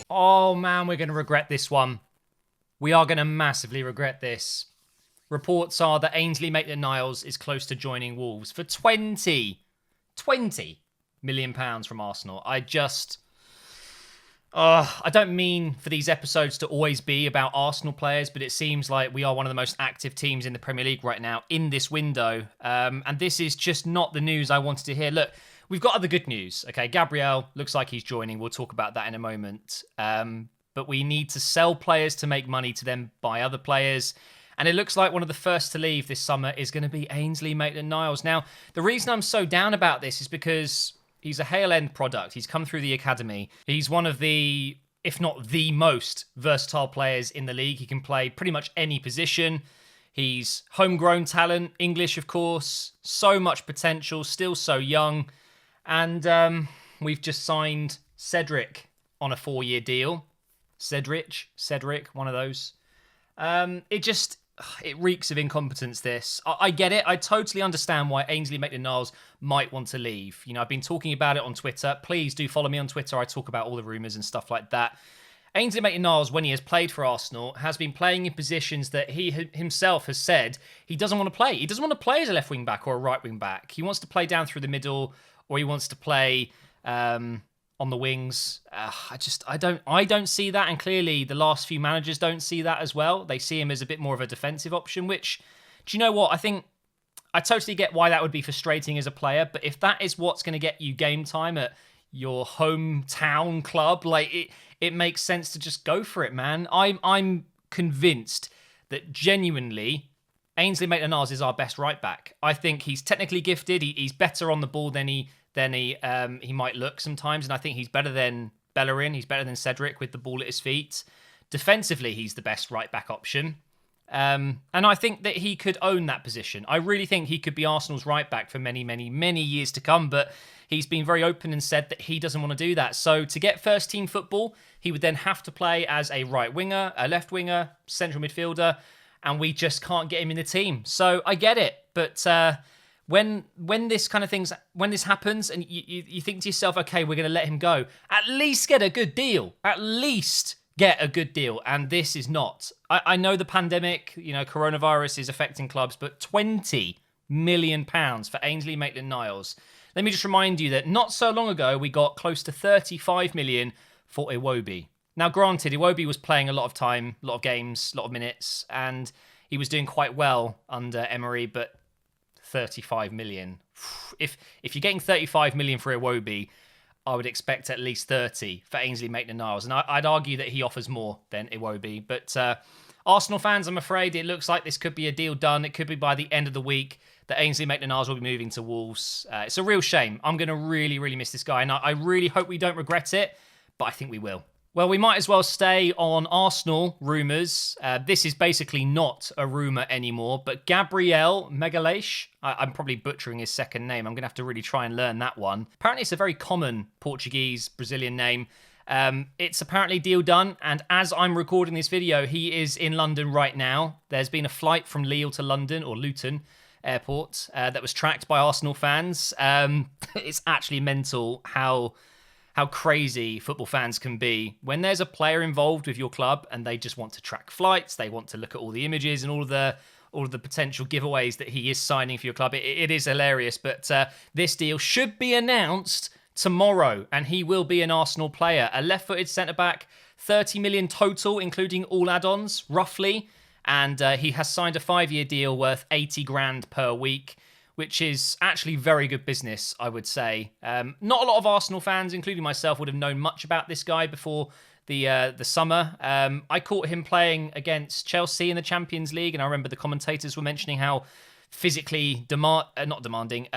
Oh man, we're going to regret this one. We are going to massively regret this. Reports are that Ainsley Maitland-Niles is close to joining Wolves for 20 million pounds from Arsenal. I don't mean for these episodes to always be about Arsenal players, but it seems like we are one of the most active teams in the Premier League right now in this window. And this is just not the news I wanted to hear. Look, we've got other good news. Okay, Gabriel looks like he's joining. We'll talk about that in a moment. But we need to sell players to make money to then buy other players. And it looks like one of the first to leave this summer is going to be Ainsley Maitland-Niles. Now, the reason I'm so down about this is because he's a Hale End product. He's come through the academy. He's one of the, if not the most versatile players in the league. He can play pretty much any position. He's homegrown talent, English, of course. So much potential, still so young. And we've just signed Cedric on a 4-year deal. Cedric, one of those. It reeks of incompetence, this. I get it. I totally understand why Ainsley Maitland-Niles might want to leave. You know, I've been talking about it on Twitter. Please do follow me on Twitter. I talk about all the rumours and stuff like that. Ainsley Maitland-Niles, when he has played for Arsenal, has been playing in positions that he himself has said he doesn't want to play. He doesn't want to play as a left wing back or a right wing back. He wants to play down through the middle, or he wants to play on the wings. I don't see that, and clearly the last few managers don't see that as well. They see him as a bit more of a defensive option, which, do you know what? I think I totally get why that would be frustrating as a player, but if that is what's going to get you game time at your hometown club, like it makes sense to just go for it, man. I'm convinced that genuinely Ainsley Maitland-Niles is our best right back. I think he's technically gifted. He's better on the ball than he might look sometimes, and I think he's better than Bellerin. He's better than Cedric with the ball at his feet. Defensively, he's the best right back option, and I think that he could own that position. I really think he could be Arsenal's right back for many, many, many years to come, but he's been very open and said that he doesn't want to do that. So to get first team football, he would then have to play as a right winger, a left winger, central midfielder, and we just can't get him in the team. So I get it, but when this kind of when this happens and you think to yourself, okay, we're going to let him go, at least get a good deal. At least get a good deal. And this is not. I know the pandemic, coronavirus is affecting clubs, but £20 million for Ainsley Maitland-Niles. Let me just remind you that not so long ago, we got close to 35 million for Iwobi. Now, granted, Iwobi was playing a lot of time, a lot of games, a lot of minutes, and he was doing quite well under Emery, but 35 million. If you're getting 35 million for Iwobi, I would expect at least 30 for Ainsley Maitland-Niles. And I'd argue that he offers more than Iwobi. But Arsenal fans, I'm afraid it looks like this could be a deal done. It could be by the end of the week that Ainsley Maitland-Niles will be moving to Wolves. It's a real shame. I'm going to really, really miss this guy. And I really hope we don't regret it, but I think we will. Well, we might as well stay on Arsenal rumours. This is basically not a rumour anymore, but Gabriel Magalhaes, I'm probably butchering his second name. I'm going to have to really try and learn that one. Apparently, it's a very common Portuguese, Brazilian name. It's apparently deal done, and as I'm recording this video, he is in London right now. There's been a flight from Lille to London, or Luton Airport, that was tracked by Arsenal fans. It's actually mental how crazy football fans can be when there's a player involved with your club and they just want to track flights, they want to look at all the images and all of the potential giveaways that he is signing for your club. It is hilarious, but this deal should be announced tomorrow, and he will be an Arsenal player. A left-footed centre-back, 30 million total, including all add-ons, roughly, and he has signed a 5-year deal worth 80 grand per week, which is actually very good business, I would say. Not a lot of Arsenal fans, including myself, would have known much about this guy before the summer. I caught him playing against Chelsea in the Champions League, and I remember the commentators were mentioning how physically dominant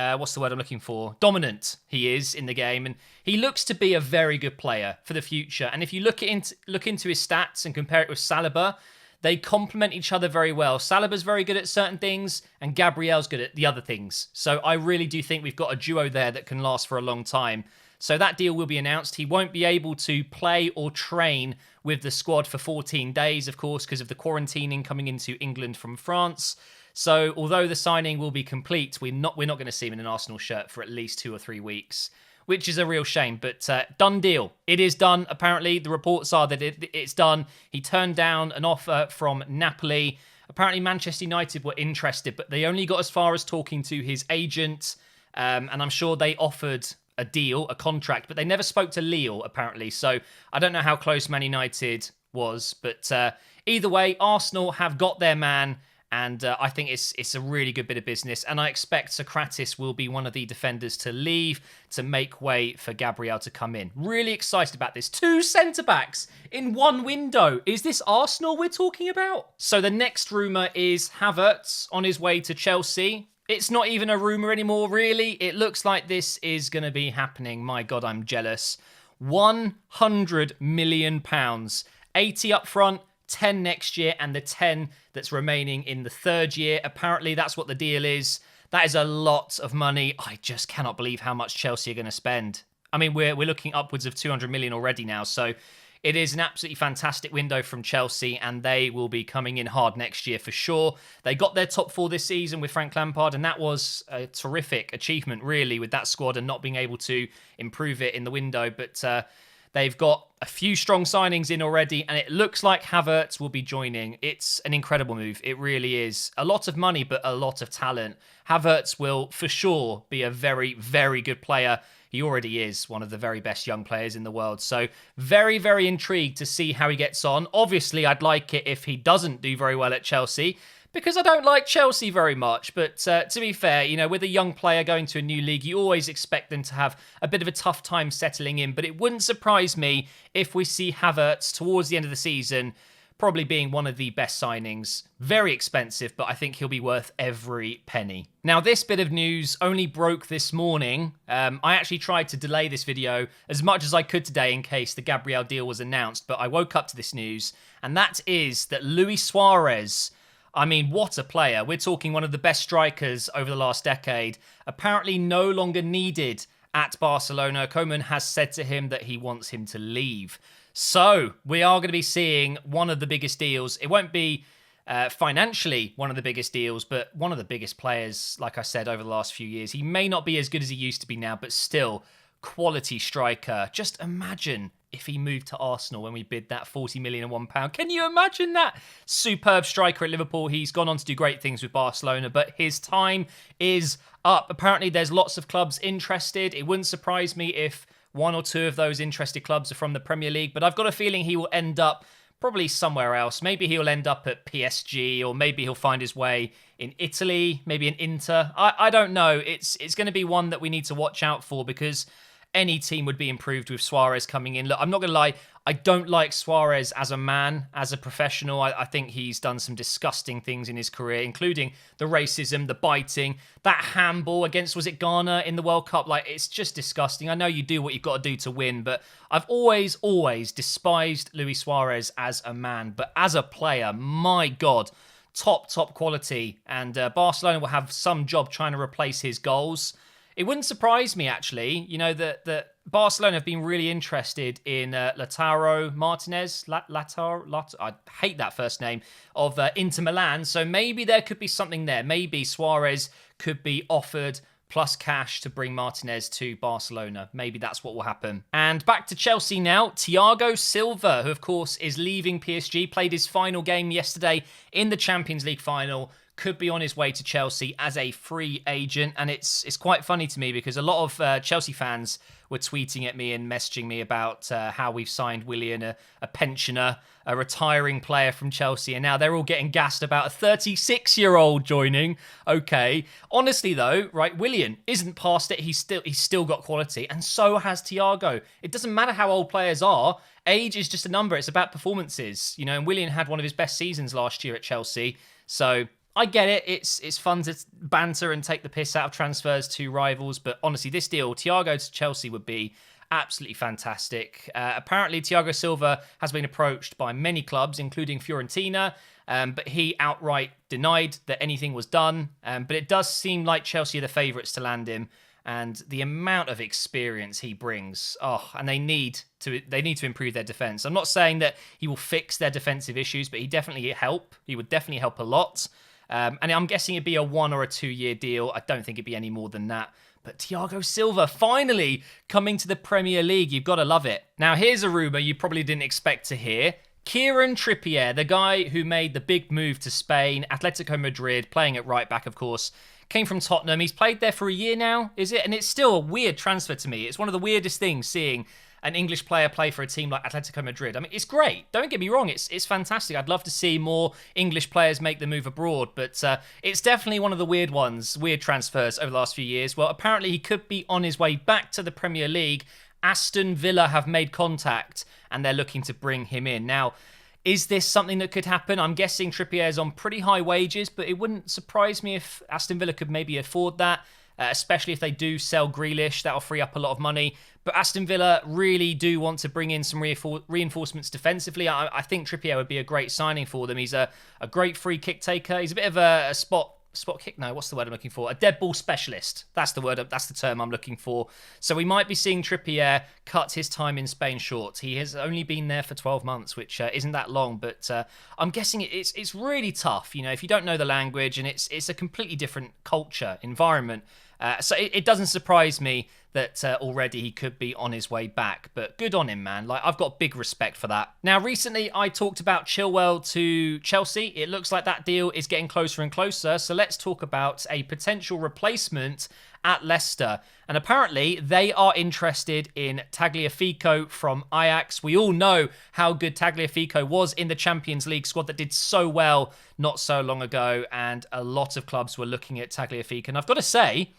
he is in the game, and he looks to be a very good player for the future. And if you look into his stats and compare it with Saliba, they complement each other very well. Saliba's very good at certain things, and Gabriel's good at the other things. So I really do think we've got a duo there that can last for a long time. So that deal will be announced. He won't be able to play or train with the squad for 14 days, of course, because of the quarantining coming into England from France. So although the signing will be complete, we're not going to see him in an Arsenal shirt for at least 2 or 3 weeks. which is a real shame. But done deal. It is done. Apparently, the reports are that it's done. He turned down an offer from Napoli. Apparently, Manchester United were interested, but they only got as far as talking to his agent. And I'm sure they offered a deal, a contract, but they never spoke to Lille, apparently. So I don't know how close Man United was. But either way, Arsenal have got their man. And I think it's a really good bit of business. And I expect Socrates will be one of the defenders to leave to make way for Gabriel to come in. Really excited about this. 2 centre-backs in one window. Is this Arsenal we're talking about? So the next rumour is Havertz on his way to Chelsea. It's not even a rumour anymore, really. It looks like this is going to be happening. My God, I'm jealous. £100 million. 80 up front. 10 next year, and the 10 that's remaining in the third year. Apparently, that's what the deal is. That is a lot of money. I just cannot believe how much Chelsea are going to spend. I mean, we're looking upwards of 200 million already now, so it is an absolutely fantastic window from Chelsea, and they will be coming in hard next year for sure. They got their top 4 this season with Frank Lampard, and that was a terrific achievement, really, with that squad and not being able to improve it in the window. But they've got a few strong signings in already, and it looks like Havertz will be joining. It's an incredible move. It really is. A lot of money, but a lot of talent. Havertz will, for sure, be a very, very good player. He already is one of the very best young players in the world. So very, very intrigued to see how he gets on. Obviously, I'd like it if he doesn't do very well at Chelsea, because I don't like Chelsea very much. But to be fair, you know, with a young player going to a new league, you always expect them to have a bit of a tough time settling in. But it wouldn't surprise me if we see Havertz towards the end of the season probably being one of the best signings. Very expensive, but I think he'll be worth every penny. Now, this bit of news only broke this morning. I actually tried to delay this video as much as I could today in case the Gabriel deal was announced, but I woke up to this news, and that is that Luis Suarez, I mean, what a player. We're talking one of the best strikers over the last decade, apparently no longer needed at Barcelona. Koeman has said to him that he wants him to leave. So we are going to be seeing one of the biggest deals. It won't be financially one of the biggest deals, but one of the biggest players, like I said, over the last few years. He may not be as good as he used to be now, but still quality striker. Just imagine if he moved to Arsenal when we bid that £40 million and £1. Can you imagine that? Superb striker at Liverpool. He's gone on to do great things with Barcelona, but his time is up. Apparently, there's lots of clubs interested. It wouldn't surprise me if 1 or 2 of those interested clubs are from the Premier League, but I've got a feeling he will end up probably somewhere else. Maybe he'll end up at PSG, or maybe he'll find his way in Italy, maybe in Inter. I don't know. It's going to be one that we need to watch out for, because any team would be improved with Suarez coming in. Look, I'm not going to lie, I don't like Suarez as a man, as a professional. I think he's done some disgusting things in his career, including the racism, the biting, that handball against, was it Ghana in the World Cup? Like, it's just disgusting. I know you do what you've got to do to win, but I've always despised Luis Suarez as a man. But as a player, my God, top quality. And Barcelona will have some job trying to replace his goals. It wouldn't surprise me, actually, you know, that Barcelona have been really interested in Lautaro Martinez, I hate that first name, of Inter Milan. So maybe there could be something there. Maybe Suarez could be offered plus cash to bring Martinez to Barcelona. Maybe that's what will happen. And back to Chelsea now. Thiago Silva, who of course is leaving PSG, played his final game yesterday in the Champions League final, could be on his way to Chelsea as a free agent. And it's quite funny to me because a lot of Chelsea fans were tweeting at me and messaging me about how we've signed Willian, a pensioner, a retiring player from Chelsea, and now they're all getting gassed about a 36-year-old joining. Okay. Honestly, though, right, Willian isn't past it. He's still got quality, and so has Thiago. It doesn't matter how old players are. Age is just a number. It's about performances, you know, and Willian had one of his best seasons last year at Chelsea. So I get it. It's fun to banter and take the piss out of transfers to rivals. But honestly, this deal, Thiago to Chelsea, would be absolutely fantastic. Apparently, Thiago Silva has been approached by many clubs, including Fiorentina, but he outright denied that anything was done. But it does seem like Chelsea are the favourites to land him. And the amount of experience he brings, and they need to improve their defence. I'm not saying that he will fix their defensive issues, but he would definitely help a lot. And I'm guessing it'd be a 1 or a 2 year deal. I don't think it'd be any more than that. But Thiago Silva finally coming to the Premier League. You've got to love it. Now, here's a rumour you probably didn't expect to hear. Kieran Trippier, the guy who made the big move to Spain, Atletico Madrid, playing at right back, of course, came from Tottenham. He's played there for a year now, is it? And it's still a weird transfer to me. It's one of the weirdest things seeing an English player play for a team like Atletico Madrid. I mean, it's great. Don't get me wrong. It's fantastic. I'd love to see more English players make the move abroad, but it's definitely one of the weird transfers over the last few years. Well, apparently he could be on his way back to the Premier League. Aston Villa have made contact and they're looking to bring him in. Now, is this something that could happen? I'm guessing Trippier is on pretty high wages, but it wouldn't surprise me if Aston Villa could maybe afford that. Especially if they do sell Grealish, that'll free up a lot of money. But Aston Villa really do want to bring in some reinforcements defensively. I think Trippier would be a great signing for them. He's a great free kick taker. He's a bit of a spot kick. No, what's the word I'm looking for? A dead ball specialist. That's the word. That's the term I'm looking for. So we might be seeing Trippier cut his time in Spain short. He has only been there for 12 months, which isn't that long. But I'm guessing it's really tough. You know, if you don't know the language and it's a completely different culture, environment. So it doesn't surprise me that already he could be on his way back. But good on him, man. Like, I've got big respect for that. Now, recently I talked about Chilwell to Chelsea. It looks like that deal is getting closer and closer. So let's talk about a potential replacement at Leicester. And apparently they are interested in Tagliafico from Ajax. We all know how good Tagliafico was in the Champions League squad that did so well not so long ago. And a lot of clubs were looking at Tagliafico. And I've got to say,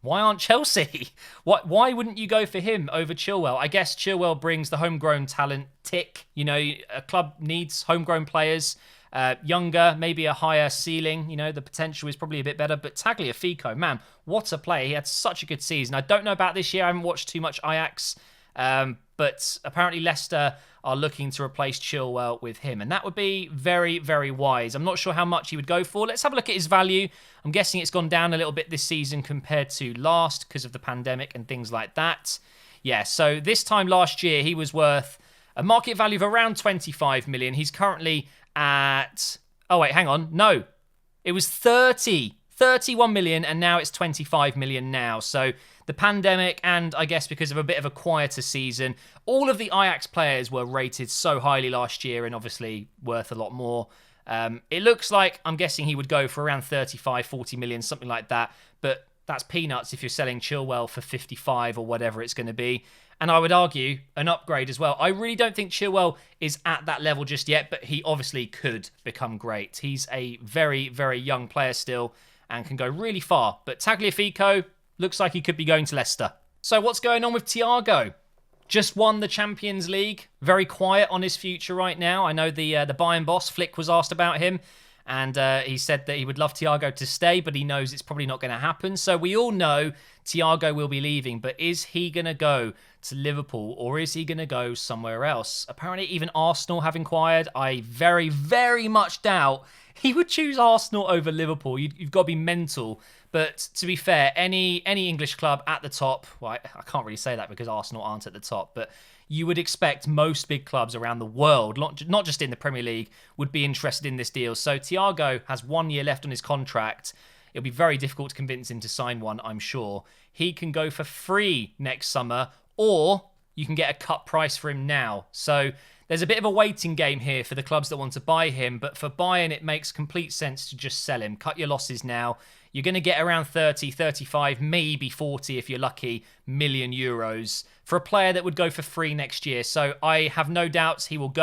why aren't Chelsea? Why wouldn't you go for him over Chilwell? I guess Chilwell brings the homegrown talent tick. You know, a club needs homegrown players. Younger, maybe a higher ceiling. You know, the potential is probably a bit better. But Tagliafico, man, what a play. He had such a good season. I don't know about this year. I haven't watched too much Ajax. But apparently Leicester are looking to replace Chilwell with him. And that would be very, very wise. I'm not sure how much he would go for. Let's have a look at his value. I'm guessing it's gone down a little bit this season compared to last because of the pandemic and things like that. Yeah, so this time last year, he was worth a market value of around 25 million. He's currently at... Oh, wait, hang on. No, it was 31 million, and now it's 25 million now. So the pandemic, and I guess because of a bit of a quieter season, all of the Ajax players were rated so highly last year and obviously worth a lot more. It looks like, I'm guessing he would go for around 35, 40 million, something like that. But that's peanuts if you're selling Chilwell for 55 or whatever it's going to be. And I would argue an upgrade as well. I really don't think Chilwell is at that level just yet, but he obviously could become great. He's a very, very young player still and can go really far. But Tagliafico looks like he could be going to Leicester. So what's going on with Thiago? Just won the Champions League. Very quiet on his future right now. I know the Bayern boss, Flick, was asked about him. And he said that he would love Thiago to stay, but he knows it's probably not going to happen. So we all know Thiago will be leaving. But is he going to go to Liverpool or is he going to go somewhere else? Apparently even Arsenal have inquired. I very, very much doubt he would choose Arsenal over Liverpool. You've got to be mental. But to be fair, any English club at the top, well, I can't really say that because Arsenal aren't at the top, but you would expect most big clubs around the world, not just in the Premier League, would be interested in this deal. So Thiago has 1 year left on his contract. It'll be very difficult to convince him to sign one, I'm sure. He can go for free next summer, or you can get a cut price for him now. So there's a bit of a waiting game here for the clubs that want to buy him, but for Bayern, it makes complete sense to just sell him. Cut your losses now. You're going to get around 30, 35, maybe 40 if you're lucky, million euros for a player that would go for free next year. So I have no doubts he will go.